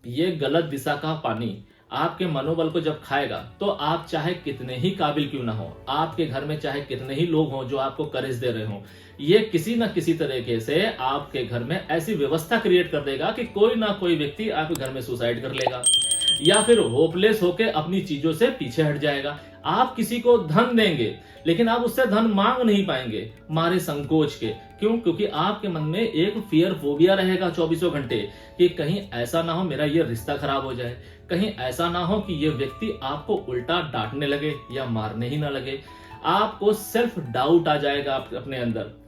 ये गलत दिशा का पानी आपके मनोबल को जब खाएगा तो आप चाहे कितने ही काबिल क्यों ना हो, आपके घर में चाहे कितने ही लोग हों जो आपको करेज दे रहे हों, ये किसी न किसी तरीके से आपके घर में ऐसी व्यवस्था क्रिएट कर देगा कि कोई ना कोई व्यक्ति आपके घर में सुसाइड कर लेगा या फिर होपलेस होकर अपनी चीजों से पीछे हट जाएगा। आप किसी को धन देंगे लेकिन आप उससे धन मांग नहीं पाएंगे मारे संकोच के। क्यों? क्योंकि आपके मन में एक फियर फोबिया रहेगा 24 घंटे कि कहीं ऐसा ना हो मेरा ये रिश्ता खराब हो जाए, कहीं ऐसा ना हो कि ये व्यक्ति आपको उल्टा डांटने लगे या मारने ही ना लगे। आपको सेल्फ डाउट आ जाएगा अपने अंदर।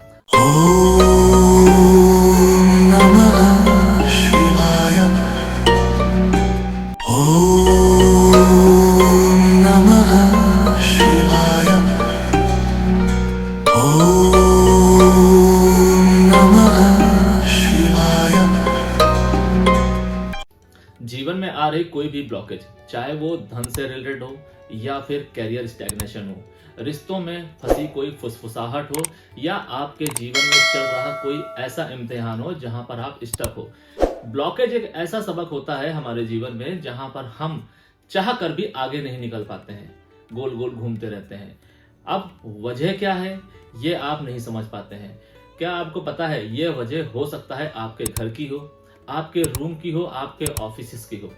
जीवन में आ रही कोई भी ब्लॉकेज, चाहे वो धन से रिलेटेड हो या फिर कैरियर स्टैग्नेशन हो, रिश्तों में फंसी कोई फुसफुसाहट हो या आपके जीवन में चल रहा कोई ऐसा इम्तिहान हो जहां पर आप स्टक हो। ब्लॉकेज एक ऐसा सबक होता है हमारे जीवन में जहां पर हम चाह कर भी आगे नहीं निकल पाते हैं, गोल गोल घूमते रहते हैं। अब वजह क्या है ये आप नहीं समझ पाते हैं। क्या आपको पता है ये वजह हो सकता है आपके घर की हो, आपके रूम की हो, आपके ऑफिस की हो।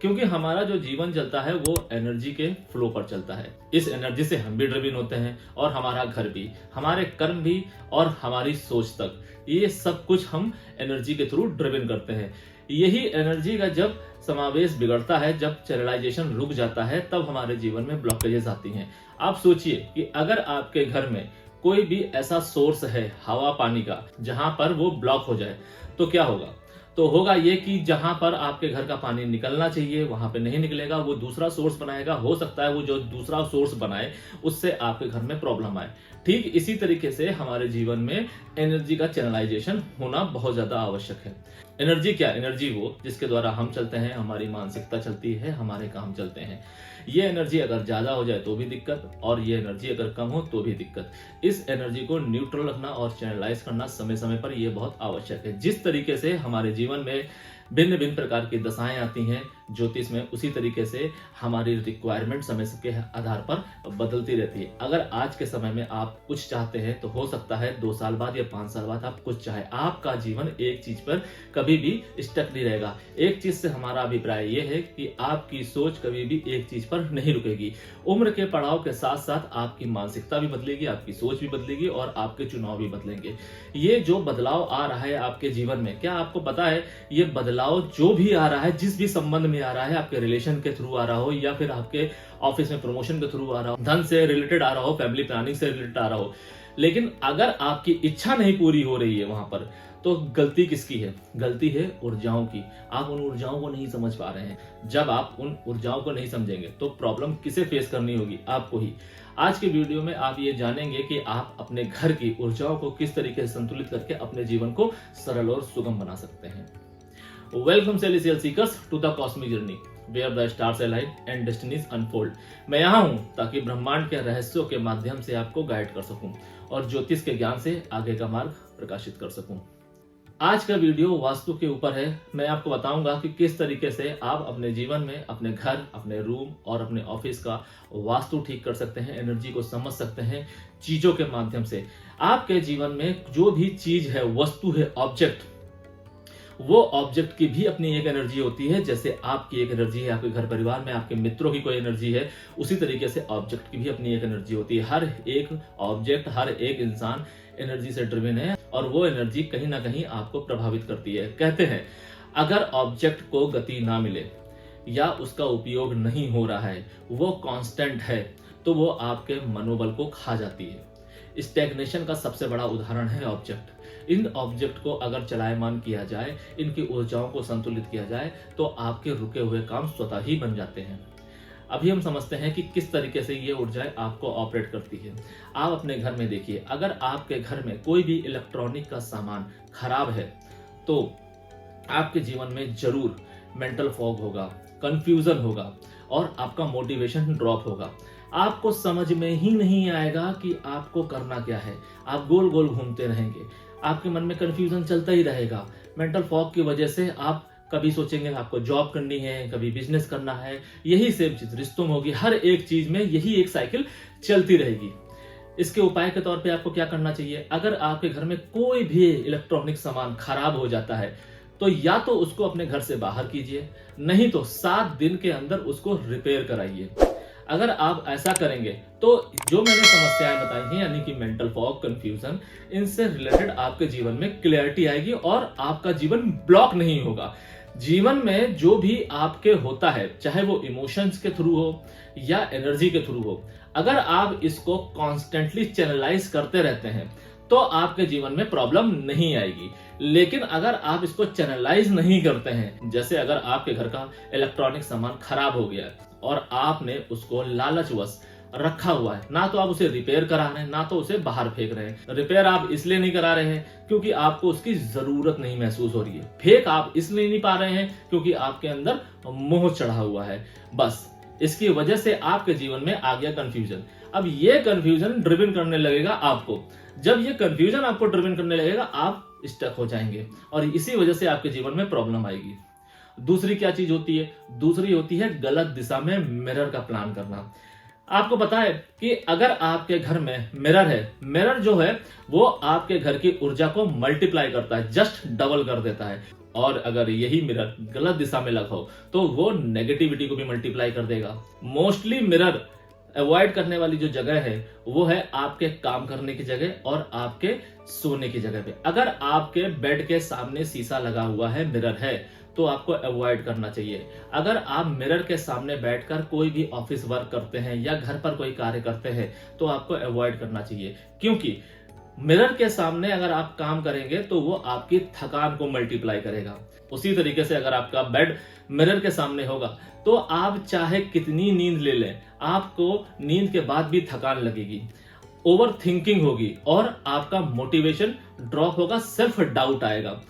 क्योंकि हमारा जो जीवन चलता है वो एनर्जी के फ्लो पर चलता है। इस एनर्जी से हम भी ड्रिवन होते हैं और हमारा घर भी, हमारे कर्म भी और हमारी सोच तक, ये सब कुछ हम एनर्जी के थ्रू ड्रिवन करते हैं। यही एनर्जी का जब समावेश बिगड़ता है, जब चैनलाइजेशन रुक जाता है, तब हमारे जीवन में ब्लॉकेजेस आती हैं। आप सोचिए कि अगर आपके घर में कोई भी ऐसा सोर्स है हवा पानी का जहां पर वो ब्लॉक हो जाए तो क्या होगा? तो होगा ये कि जहां पर आपके घर का पानी निकलना चाहिए वहां पे नहीं निकलेगा, वो दूसरा सोर्स बनाएगा। हो सकता है वो जो दूसरा सोर्स बनाए उससे आपके घर में प्रॉब्लम आए। ठीक इसी तरीके से हमारे जीवन में एनर्जी का चैनलाइजेशन होना बहुत ज्यादा आवश्यक है। एनर्जी क्या? एनर्जी वो जिसके द्वारा हम चलते हैं, हमारी मानसिकता चलती है, हमारे काम चलते हैं। ये एनर्जी अगर ज्यादा हो जाए तो भी दिक्कत, और ये एनर्जी अगर कम हो तो भी दिक्कत। इस एनर्जी को न्यूट्रल रखना और चैनलाइज करना समय समय पर ये बहुत आवश्यक है। जिस तरीके से हमारे जीवन में भिन्न भिन्न प्रकार की दशाएं आती हैं ज्योतिष में, उसी तरीके से हमारी रिक्वायरमेंट समय के आधार पर बदलती रहती है। अगर आज के समय में आप कुछ चाहते हैं तो हो सकता है 2 साल बाद या 5 साल बाद आप कुछ चाहे। आपका जीवन एक चीज पर कभी भी स्टक नहीं रहेगा। एक चीज से हमारा अभिप्राय यह है कि आपकी सोच कभी भी एक चीज पर नहीं रुकेगी। उम्र के पड़ाव के साथ साथ आपकी मानसिकता भी बदलेगी, आपकी सोच भी बदलेगी और आपके चुनाव भी बदलेंगे। ये जो बदलाव आ रहा है आपके जीवन में, क्या आपको पता है ये बदलाव जो भी आ रहा है, जिस भी संबंध में आ रहा है, आपके रिलेशन के थ्रू आ रहा हो या फिर आपके ऑफिस में प्रमोशन के थ्रू आ रहा हो, धन से रिलेटेड आ रहा हो, फैमिली प्लानिंग से रिलेटेड आ रहा हो, लेकिन अगर आपकी इच्छा नहीं पूरी हो रही है वहां पर, तो गलती किसकी है? गलती है ऊर्जाओं की। आप उन ऊर्जाओं को नहीं समझ पा रहे हैं। जब आप उन ऊर्जाओं को नहीं समझेंगे तो प्रॉब्लम किसे फेस करनी होगी? आपको ही। आज के वीडियो में आप ये जानेंगे कि आप अपने घर की ऊर्जाओं को किस तरीके से संतुलित करके अपने जीवन को सरल और सुगम बना सकते हैं। Welcome celestial seekers to the cosmic journey where the stars align and destinies unfold. मैं यहाँ हूँ ताकि ब्रह्मांड के रहस्यों के माध्यम से आपको गाइड कर सकूं और ज्योतिष के ज्ञान से आगे का मार्ग प्रकाशित कर सकूं। आज का वीडियो वास्तु के ऊपर है। मैं आपको बताऊंगा कि किस तरीके से आप अपने जीवन में अपने घर, अपने रूम और अपने ऑफिस का वास्तु ठीक कर सकते हैं, एनर्जी को समझ सकते हैं चीजों के माध्यम से। आपके जीवन में जो भी चीज है, वस्तु है, ऑब्जेक्ट, वो ऑब्जेक्ट की भी अपनी एक एनर्जी होती है। जैसे आपकी एक एनर्जी है आपके घर परिवार में, आपके मित्रों की कोई एनर्जी है, उसी तरीके से ऑब्जेक्ट की भी अपनी एक एनर्जी होती है। हर एक ऑब्जेक्ट, हर एक इंसान एनर्जी से ड्रिवन है और वो एनर्जी कहीं ना कहीं आपको प्रभावित करती है। कहते हैं अगर ऑब्जेक्ट को गति ना मिले या उसका उपयोग नहीं हो रहा है, वो कांस्टेंट है, तो वो आपके मनोबल को खा जाती है। स्टैग्नेशन का सबसे बड़ा उदाहरण है ऑब्जेक्ट। इन ऑब्जेक्ट को अगर चलायमान किया जाए, इनकी ऊर्जाओं को संतुलित किया जाए, तो आपके रुके हुए काम स्वतः ही बन जाते हैं। अभी हम समझते हैं कि किस तरीके से ये ऊर्जाएं आपको ऑपरेट करती है। आप अपने घर में देखिए, अगर आपके घर में कोई भी इलेक्ट्रॉनिक का सामान खराब है तो आपके जीवन में जरूर मेंटल फॉग होगा, कंफ्यूजन होगा और आपका मोटिवेशन ड्रॉप होगा। आपको समझ में ही नहीं आएगा कि आपको करना क्या है। आप गोल गोल घूमते रहेंगे, आपके मन में कंफ्यूजन चलता ही रहेगा। मेंटल फॉग की वजह से आप कभी सोचेंगे आपको जॉब करनी है, कभी बिजनेस करना है, यही सेम चीज रिश्तों में होगी। हर एक चीज में यही एक साइकिल चलती रहेगी। इसके उपाय के तौर पे आपको क्या करना चाहिए, अगर आपके घर में कोई भी इलेक्ट्रॉनिक सामान खराब हो जाता है तो या तो उसको अपने घर से बाहर कीजिए, नहीं तो 7 दिन के अंदर उसको रिपेयर कराइए। अगर आप ऐसा करेंगे तो जो मैंने समस्याएं बताई हैं, यानी कि मेंटल फॉग, कंफ्यूजन, इनसे रिलेटेड आपके जीवन में क्लैरिटी आएगी और आपका जीवन ब्लॉक नहीं होगा। जीवन में जो भी आपके होता है, चाहे वो इमोशंस के थ्रू हो या एनर्जी के थ्रू हो, अगर आप इसको कॉन्स्टेंटली चैनलाइज करते रहते हैं तो आपके जीवन में प्रॉब्लम नहीं आएगी। लेकिन अगर आप इसको चैनलाइज नहीं करते हैं, जैसे अगर आपके घर का इलेक्ट्रॉनिक सामान खराब हो गया है और आपने उसको लालचवश रखा हुआ है, ना तो आप उसे रिपेयर करा रहे हैं, ना तो उसे बाहर फेंक रहे हैं। रिपेयर आप इसलिए नहीं करा रहे हैं क्योंकि आपको उसकी जरूरत नहीं महसूस हो रही है, फेंक आप इसलिए नहीं पा रहे हैं क्योंकि आपके अंदर मोह चढ़ा हुआ है। बस इसकी वजह से आपके जीवन में आ गया कंफ्यूजन। अब ये कंफ्यूजन ड्रिवन करने लगेगा आपको। जब ये कंफ्यूजन आपको ड्रिवन करने लगेगा, आप स्टक हो जाएंगे और इसी वजह से आपके जीवन में प्रॉब्लम आएगी। दूसरी क्या चीज होती है, दूसरी होती है गलत दिशा में मिरर का प्लान करना। आपको पता है कि अगर आपके घर में मिरर है, मिरर जो है वो आपके घर की ऊर्जा को मल्टीप्लाई करता है, जस्ट डबल कर देता है। और अगर यही मिरर गलत दिशा में लगा हो तो वो नेगेटिविटी को भी मल्टीप्लाई कर देगा। मोस्टली मिरर अवॉइड करने वाली जो जगह है वो है आपके काम करने की जगह और आपके सोने की जगह पे। अगर आपके बेड के सामने शीशा लगा हुआ है, मिरर है, तो आपको अवॉइड करना चाहिए। अगर आप मिरर के सामने बैठकर कोई भी ऑफिस वर्क करते हैं या घर पर कोई कार्य करते हैं तो आपको अवॉइड करना चाहिए, क्योंकि मिरर के सामने अगर आप काम करेंगे तो वो आपकी थकान को मल्टीप्लाई करेगा। उसी तरीके से अगर आपका बेड मिरर के सामने होगा तो आप चाहे कितनी नींद ले लें, आपको नींद के बाद भी थकान लगेगी, ओवर थिंकिंग होगी और आपका मोटिवेशन ड्रॉप होगा, सेल्फ डाउट आएगा।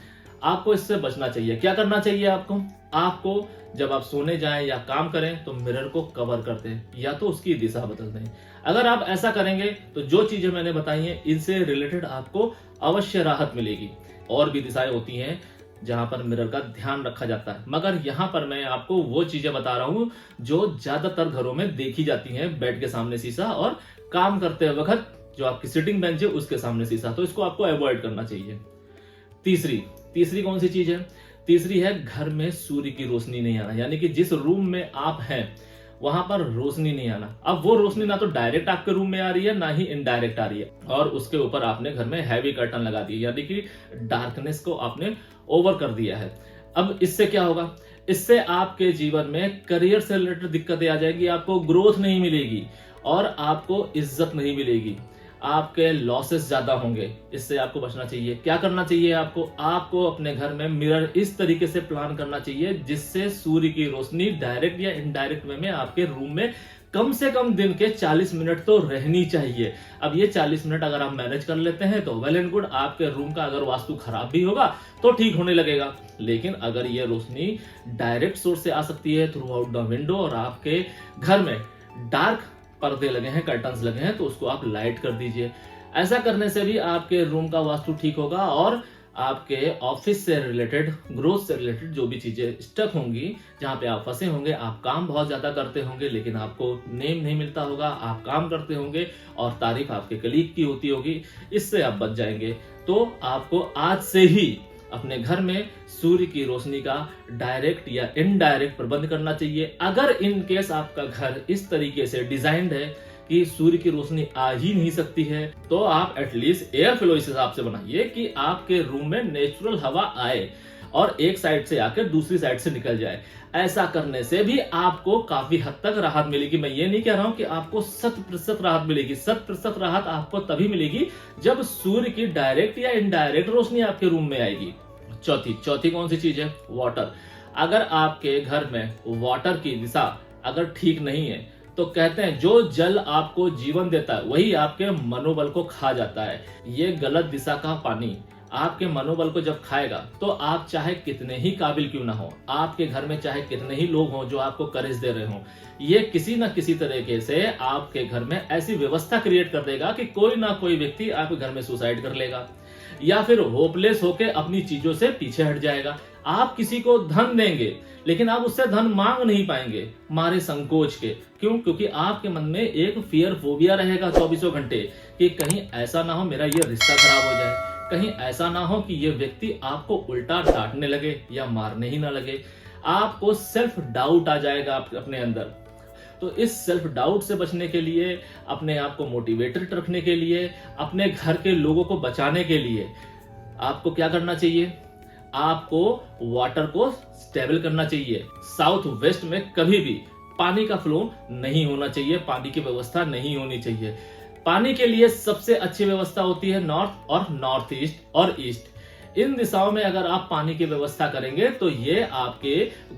आपको इससे बचना चाहिए। क्या करना चाहिए आपको जब आप सोने जाएं या काम करें तो मिरर को कवर कर दें या तो उसकी दिशा बदल दें। अगर आप ऐसा करेंगे तो जो चीजें मैंने बताई हैं इनसे रिलेटेड आपको अवश्य राहत मिलेगी। और भी दिशाएं होती हैं जहां पर मिरर का ध्यान रखा जाता है, मगर यहां पर मैं आपको वो चीजें बता रहा हूं जो ज्यादातर घरों में देखी जाती हैं। बेड के सामने शीशा और काम करते वक्त जो आपकी सिटिंग बेंच है उसके सामने शीशा, तो इसको आपको अवॉइड करना चाहिए। तीसरी कौन सी चीज है, तीसरी है घर में सूर्य की रोशनी नहीं आना, यानी कि जिस रूम में आप हैं वहां पर रोशनी नहीं आना। अब वो रोशनी ना तो डायरेक्ट आपके रूम में आ रही है ना ही इनडायरेक्ट आ रही है, और उसके ऊपर आपने घर में हैवी कर्टन लगा दी, यानी कि डार्कनेस को आपने ओवर कर दिया है। अब इससे क्या होगा, इससे आपके जीवन में करियर से रिलेटेड दिक्कतें आ जाएगी, आपको ग्रोथ नहीं मिलेगी और आपको इज्जत नहीं मिलेगी, आपके लॉसेस ज्यादा होंगे। इससे आपको बचना चाहिए। क्या करना चाहिए आपको अपने घर में मिरर इस तरीके से प्लान करना चाहिए जिससे सूर्य की रोशनी डायरेक्ट या इनडायरेक्ट वे में आपके रूम में कम से कम दिन के 40 मिनट तो रहनी चाहिए। अब ये 40 मिनट अगर आप मैनेज कर लेते हैं तो वेल एंड गुड। आपके रूम का अगर वास्तु खराब भी होगा तो ठीक होने लगेगा, लेकिन अगर ये रोशनी डायरेक्ट सोर्स से आ सकती है थ्रू आउट द विंडो और आपके घर में डार्क पर्दे लगे हैं, कर्टन्स लगे हैं, तो उसको आप लाइट कर दीजिए। ऐसा करने से भी आपके रूम का वास्तु ठीक होगा और आपके ऑफिस से रिलेटेड, ग्रोथ से रिलेटेड जो भी चीजें स्टक होंगी, जहां पे आप फंसे होंगे, आप काम बहुत ज्यादा करते होंगे लेकिन आपको नेम नहीं मिलता होगा, आप काम करते होंगे और तारीफ आपके कलीग की होती होगी, इससे आप बच जाएंगे। तो आपको आज से ही अपने घर में सूर्य की रोशनी का डायरेक्ट या इनडायरेक्ट प्रबंध करना चाहिए। अगर इन केस आपका घर इस तरीके से डिजाइंड है कि सूर्य की रोशनी आ ही नहीं सकती है तो आप एटलीस्ट एयर फ्लो इस हिसाब से बनाइए कि आपके रूम में नेचुरल हवा आए और एक साइड से आकर दूसरी साइड से निकल जाए। ऐसा करने से भी आपको काफी हद तक राहत मिलेगी। मैं ये नहीं कह रहा हूं कि आपको 100% राहत मिलेगी, 100% राहत आपको तभी मिलेगी जब सूर्य की डायरेक्ट या इनडायरेक्ट रोशनी आपके रूम में आएगी। चौथी कौन सी चीज है, वाटर। अगर आपके घर में वाटर की दिशा अगर ठीक नहीं है तो कहते हैं जो जल आपको जीवन देता है वही आपके मनोबल को खा जाता है। ये गलत दिशा का पानी आपके मनोबल को जब खाएगा तो आप चाहे कितने ही काबिल क्यों ना हो, आपके घर में चाहे कितने ही लोग हों जो आपको करेज दे रहे हों, ये किसी न किसी तरीके से आपके घर में ऐसी व्यवस्था क्रिएट कर देगा कि कोई ना कोई व्यक्ति आपके घर में सुसाइड कर लेगा या फिर होपलेस होकर अपनी चीजों से पीछे हट जाएगा। आप किसी को धन देंगे लेकिन आप उससे धन मांग नहीं पाएंगे मारे संकोच के। क्यों? क्योंकि आपके मन में एक फियर फोबिया रहेगा 24 घंटे कि कहीं ऐसा ना हो मेरा ये रिश्ता खराब हो जाए, कहीं ऐसा ना हो कि ये व्यक्ति आपको उल्टा डांटने लगे या मारने ही ना लगे। आपको सेल्फ डाउट आ जाएगा अपने अंदर। तो इस सेल्फ डाउट से बचने के लिए, अपने आप को मोटिवेटेड रखने के लिए, अपने घर के लोगों को बचाने के लिए आपको क्या करना चाहिए? आपको वाटर को स्टेबल करना चाहिए। साउथ वेस्ट में कभी भी पानी का फ्लो नहीं होना चाहिए, पानी की व्यवस्था नहीं होनी चाहिए। पानी के लिए सबसे अच्छी व्यवस्था होती है नॉर्थ और नॉर्थ ईस्ट और ईस्ट। इन दिशाओं में अगर आप पानी की व्यवस्था करेंगे तो ये आपके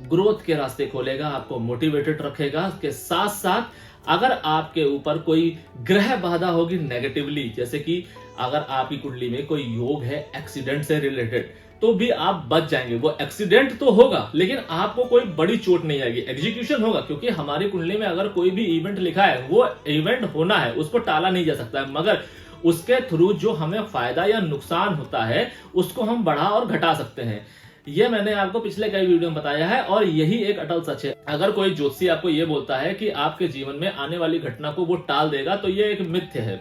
ग्रोथ के रास्ते खोलेगा, आपको मोटिवेटेड रखेगा। इसके साथ साथ अगर आपके ऊपर कोई ग्रह बाधा होगी नेगेटिवली, जैसे कि अगर आपकी कुंडली में कोई योग है एक्सीडेंट से रिलेटेड, तो भी आप बच जाएंगे। वो एक्सीडेंट तो होगा लेकिन आपको कोई बड़ी चोट नहीं आएगी, एग्जीक्यूशन होगा। क्योंकि हमारी कुंडली में अगर कोई भी इवेंट लिखा है वो इवेंट होना है, उसको टाला नहीं जा सकता है, मगर उसके थ्रू जो हमें फायदा या नुकसान होता है उसको हम बढ़ा और घटा सकते हैं। ये मैंने आपको पिछले कई वीडियो में बताया है और यही एक अटल सच है। अगर कोई ज्योतिषी आपको ये बोलता है कि आपके जीवन में आने वाली घटना को वो टाल देगा तो ये एक मिथ्य है।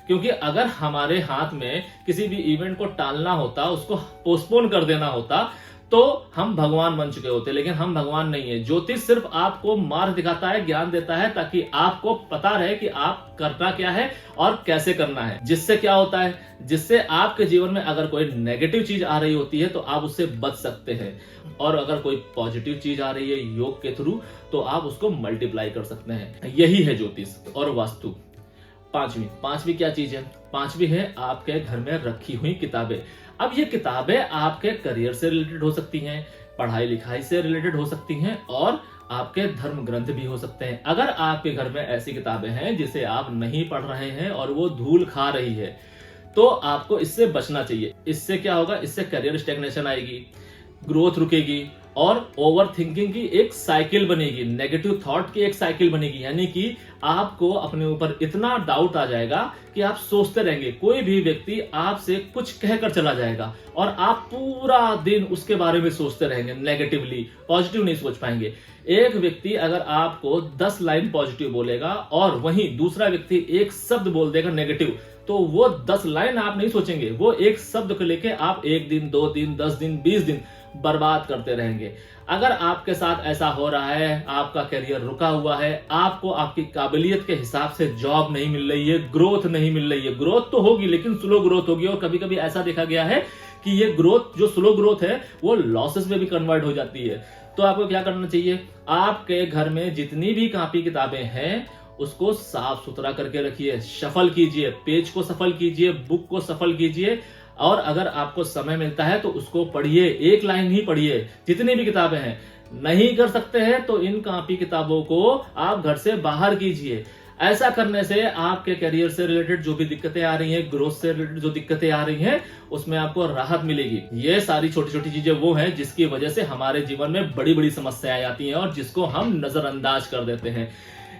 क्योंकि अगर हमारे हाथ में किसी भी इवेंट को टालना होता, उसको पोस्टपोन कर देना होता, तो हम भगवान बन चुके होते। लेकिन हम भगवान नहीं है। ज्योतिष सिर्फ आपको मार्ग दिखाता है, ज्ञान देता है, ताकि आपको पता रहे कि आप करना क्या है और कैसे करना है। जिससे क्या होता है, जिससे आपके जीवन में अगर कोई नेगेटिव चीज आ रही होती है तो आप उससे बच सकते हैं, और अगर कोई पॉजिटिव चीज आ रही है योग के थ्रू तो आप उसको मल्टीप्लाई कर सकते हैं। यही है ज्योतिष और वास्तु। पांचवी क्या चीज है? पांचवी है आपके घर में रखी हुई किताबें। अब ये किताबें आपके करियर से रिलेटेड हो सकती हैं, पढ़ाई लिखाई से रिलेटेड हो सकती हैं, और आपके धर्म ग्रंथ भी हो सकते हैं। अगर आपके घर में ऐसी किताबें हैं जिसे आप नहीं पढ़ रहे हैं और वो धूल खा रही है, तो आपको इससे बचना चाहिए। इससे क्या होगा? इससे करियर स्टैग्नेशन आएगी, ग्रोथ रुकेगी और ओवर थिंकिंग की एक साइकिल बनेगी, नेगेटिव थॉट की एक साइकिल बनेगी। यानी कि आपको अपने ऊपर इतना डाउट आ जाएगा कि आप सोचते रहेंगे। कोई भी व्यक्ति आपसे कुछ कहकर चला जाएगा और आप पूरा दिन उसके बारे में सोचते रहेंगे नेगेटिवली, पॉजिटिव नहीं सोच पाएंगे। एक व्यक्ति अगर आपको 10 लाइन पॉजिटिव बोलेगा और वहीं दूसरा व्यक्ति एक शब्द बोल देगा नेगेटिव, तो वो 10 लाइन आप नहीं सोचेंगे, वो एक शब्द को लेके आप 1 दिन, 2 दिन, 10 दिन, 20 दिन बर्बाद करते रहेंगे। अगर आपके साथ ऐसा हो रहा है, आपका करियर रुका हुआ है, आपको आपकी काबिलियत के हिसाब से जॉब नहीं मिल रही है, ग्रोथ नहीं मिल रही है, ग्रोथ तो होगी लेकिन स्लो ग्रोथ होगी, और कभी कभी ऐसा देखा गया है कि ये ग्रोथ जो स्लो ग्रोथ है वो लॉसेस में भी कन्वर्ट हो जाती है, तो आपको क्या करना चाहिए? आपके घर में जितनी भी कॉपी किताबें हैं उसको साफ सुथरा करके रखिए, शफल कीजिए, पेज को सफल कीजिए, बुक को सफल कीजिए, और अगर आपको समय मिलता है तो उसको पढ़िए, एक लाइन ही पढ़िए, जितनी भी किताबें हैं। नहीं कर सकते हैं तो इन कॉपी किताबों को आप घर से बाहर कीजिए। ऐसा करने से आपके करियर से रिलेटेड जो भी दिक्कतें आ रही हैं, ग्रोथ से रिलेटेड जो दिक्कतें आ रही हैं, उसमें आपको राहत मिलेगी। ये सारी छोटी छोटी चीजें वो हैं जिसकी वजह से हमारे जीवन में बड़ी बड़ी समस्याएं आती हैं और जिसको हम नजरअंदाज कर देते हैं।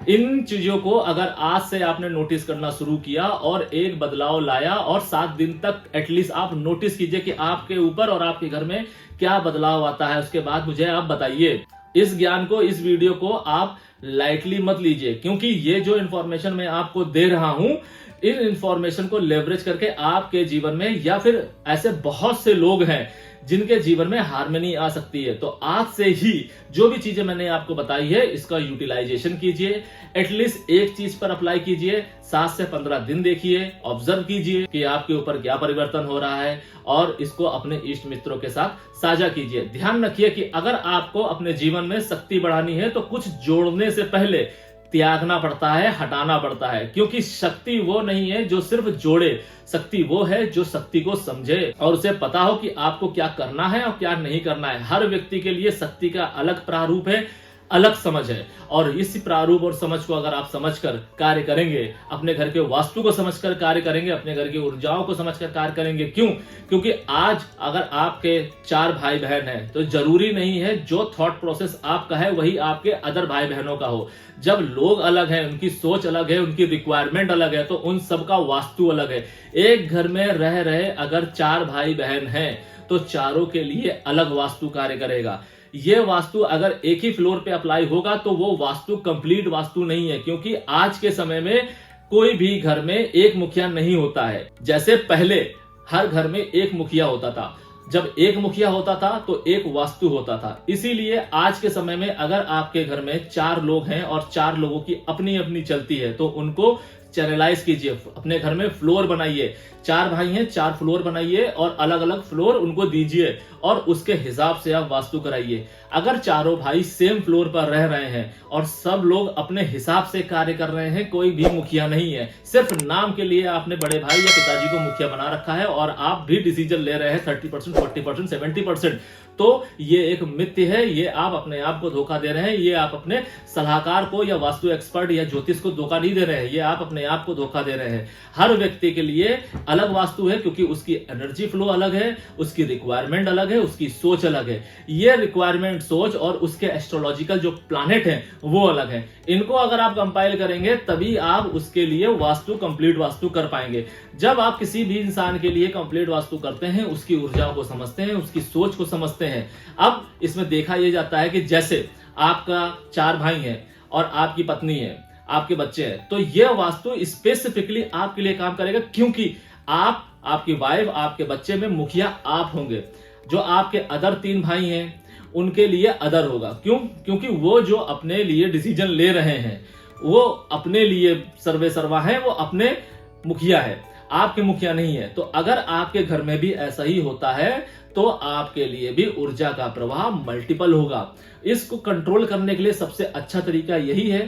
इन चीजों को अगर आज से आपने नोटिस करना शुरू किया और एक बदलाव लाया, और 7 दिन तक एटलीस्ट आप नोटिस कीजिए कि आपके ऊपर और आपके घर में क्या बदलाव आता है, उसके बाद मुझे आप बताइए। इस ज्ञान को, इस वीडियो को आप लाइटली मत लीजिए, क्योंकि ये जो इन्फॉर्मेशन मैं आपको दे रहा हूं, इन इन्फॉर्मेशन को लेवरेज करके आपके जीवन में, या फिर ऐसे बहुत से लोग हैं जिनके जीवन में हार्मनी आ सकती है, तो आज से ही जो भी चीजें मैंने आपको बताई है इसका यूटिलाइजेशन कीजिए। एटलीस्ट एक चीज पर अप्लाई कीजिए, 7 से 15 दिन देखिए, ऑब्जर्व कीजिए कि आपके ऊपर क्या परिवर्तन हो रहा है, और इसको अपने इष्ट मित्रों के साथ साझा कीजिए। ध्यान रखिए कि अगर आपको अपने जीवन में शक्ति बढ़ानी है तो कुछ जोड़ने से पहले त्यागना पड़ता है, हटाना पड़ता है, क्योंकि शक्ति वो नहीं है जो सिर्फ जोड़े, शक्ति वो है जो शक्ति को समझे और उसे पता हो कि आपको क्या करना है और क्या नहीं करना है। हर व्यक्ति के लिए शक्ति का अलग प्रारूप है, अलग समझ है, और इस प्रारूप और समझ को अगर आप समझकर कार्य करेंगे, अपने घर के वास्तु को समझकर कार्य करेंगे, अपने घर की ऊर्जाओं को समझकर कार्य करेंगे। क्यों? क्योंकि आज अगर आपके 4 भाई बहन हैं तो जरूरी नहीं है जो थॉट प्रोसेस आपका है वही आपके अदर भाई बहनों का हो। जब लोग अलग हैं, उनकी सोच अलग है, उनकी रिक्वायरमेंट अलग है, तो उन सबका वास्तु अलग है। एक घर में रह रहे अगर 4 भाई बहन हैं तो चारों के लिए अलग वास्तु कार्य करेगा। ये वास्तु अगर एक ही फ्लोर पे अप्लाई होगा तो वो वास्तु कंप्लीट वास्तु नहीं है, क्योंकि आज के समय में कोई भी घर में एक मुखिया नहीं होता है। जैसे पहले हर घर में एक मुखिया होता था, जब एक मुखिया होता था तो एक वास्तु होता था। इसीलिए आज के समय में अगर आपके घर में 4 लोग हैं और 4 लोगों की अपनी अपनी चलती है तो उनको चैनलाइज कीजिए, अपने घर में फ्लोर बनाइए। 4 भाई हैं, 4 फ्लोर बनाइए और अलग अलग फ्लोर उनको दीजिए और उसके हिसाब से आप वास्तु कराइए। अगर चारों भाई सेम फ्लोर पर रह रहे हैं और सब लोग अपने हिसाब से कार्य कर रहे हैं, कोई भी मुखिया नहीं है, सिर्फ नाम के लिए आपने बड़े भाई या पिताजी को मुखिया बना रखा है और आप भी डिसीजन ले रहे हैं 30%, 40%, 70%, तो ये एक मिथ्य है। ये आप अपने आप को धोखा दे रहे हैं। ये आप अपने सलाहकार को या वास्तु एक्सपर्ट या ज्योतिष को धोखा नहीं दे रहे हैं, ये आप अपने आप को धोखा दे रहे हैं। हर व्यक्ति के लिए अलग वास्तु है, क्योंकि उसकी एनर्जी फ्लो अलग है, उसकी रिक्वायरमेंट अलग है, उसकी सोच अलग है। ये रिक्वायरमेंट, सोच और उसके एस्ट्रोलॉजिकल जो प्लैनेट हैं वो अलग है। इनको अगर आप कंपाइल करेंगे तभी आप उसके लिए वास्तु कंप्लीट वास्तु कर पाएंगे। जब आप किसी भी इंसान के लिए कंप्लीट वास्तु करते हैं, उसकी ऊर्जा को समझते हैं, उसकी सोच को समझते हैं। अब इसमें देखा यह जाता है कि जैसे आपका 4 भाई हैं और आपकी पत्नी है, आपके बच्चे हैं, तो यह वास्तु स्पेसिफिकली आपके लिए काम करेगा, क्योंकि आप, आपकी वाइफ, आपके बच्चे में मुखिया आप होंगे। जो आपके अदर 3 भाई हैं उनके लिए अदर होगा। क्यों? क्योंकि वो जो अपने लिए डिसीजन ले रहे हैं वो अपने लिए सर्वे सर्वा है, वो अपने मुखिया है, आपके मुखिया नहीं है। तो अगर आपके घर में भी ऐसा ही होता है तो आपके लिए भी ऊर्जा का प्रवाह मल्टीपल होगा। इसको कंट्रोल करने के लिए सबसे अच्छा तरीका यही है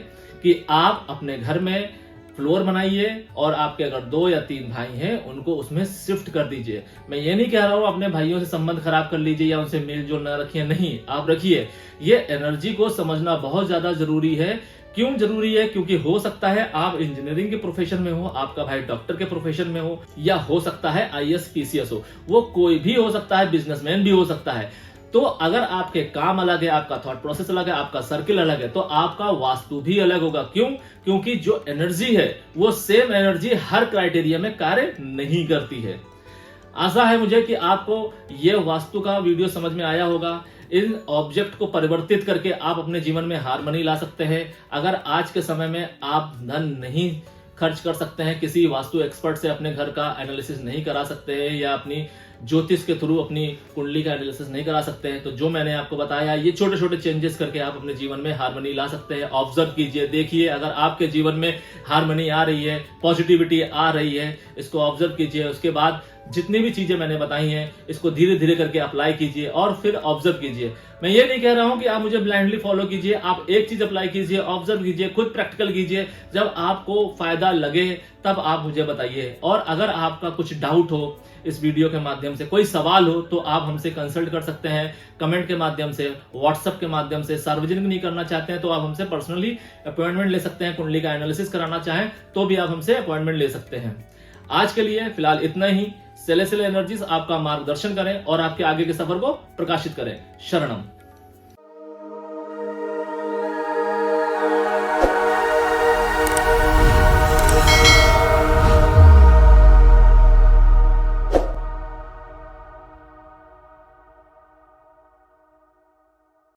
कि आप अपने घर में फ्लोर बनाइए और आपके अगर 2 या 3 भाई हैं उनको उसमें शिफ्ट कर दीजिए। मैं ये नहीं कह रहा हूं अपने भाइयों से संबंध खराब कर लीजिए या उनसे मेल जोल न रखिए, नहीं, आप रखिए। ये एनर्जी को समझना बहुत ज्यादा जरूरी है। क्यों जरूरी है? क्योंकि हो सकता है आप इंजीनियरिंग के प्रोफेशन में हो, आपका भाई डॉक्टर के प्रोफेशन में हो, या हो सकता है IAS PCS हो, वो कोई भी हो सकता है, बिजनेसमैन भी हो सकता है। तो अगर आपके काम अलग है, आपका थॉट प्रोसेस अलग है, आपका सर्किल अलग है, तो आपका वास्तु भी अलग होगा। क्यों? क्योंकि जो एनर्जी है वो सेम एनर्जी हर क्राइटेरिया में कार्य नहीं करती है। आशा है मुझे कि आपको यह वास्तु का वीडियो समझ में आया होगा। इन ऑब्जेक्ट को परिवर्तित करके आप अपने जीवन में हार्मनी ला सकते हैं। अगर आज के समय में आप धन नहीं खर्च कर सकते हैं, किसी वास्तु एक्सपर्ट से अपने घर का एनालिसिस नहीं करा सकते हैं या अपनी ज्योतिष के थ्रू अपनी कुंडली का एनालिसिस नहीं करा सकते हैं, तो जो मैंने आपको बताया ये छोटे छोटे चेंजेस करके आप अपने जीवन में हार्मनी ला सकते हैं। ऑब्जर्व कीजिए, देखिए, अगर आपके जीवन में हार्मनी आ रही है, पॉजिटिविटी आ रही है, इसको ऑब्जर्व कीजिए। उसके बाद जितनी भी चीजें मैंने बताई हैं इसको धीरे धीरे करके अप्लाई कीजिए और फिर ऑब्जर्व कीजिए। मैं ये नहीं कह रहा हूं कि आप मुझे ब्लाइंडली फॉलो कीजिए, आप एक चीज अप्लाई कीजिए, ऑब्जर्व कीजिए, खुद प्रैक्टिकल कीजिए। जब आपको फायदा लगे तब आप मुझे बताइए। और अगर आपका कुछ डाउट हो इस वीडियो के माध्यम से, कोई सवाल हो, तो आप हमसे कंसल्ट कर सकते हैं कमेंट के माध्यम से, व्हाट्सएप के माध्यम से। सार्वजनिक नहीं करना चाहते हैं तो आप हमसे पर्सनली अपॉइंटमेंट ले सकते हैं। कुंडली का एनालिसिस कराना चाहें तो भी आप हमसे अपॉइंटमेंट ले सकते हैं। आज के लिए फिलहाल इतना ही। सेलेस्टियल एनर्जीज आपका मार्गदर्शन करें और आपके आगे के सफर को प्रकाशित करें। शरणम।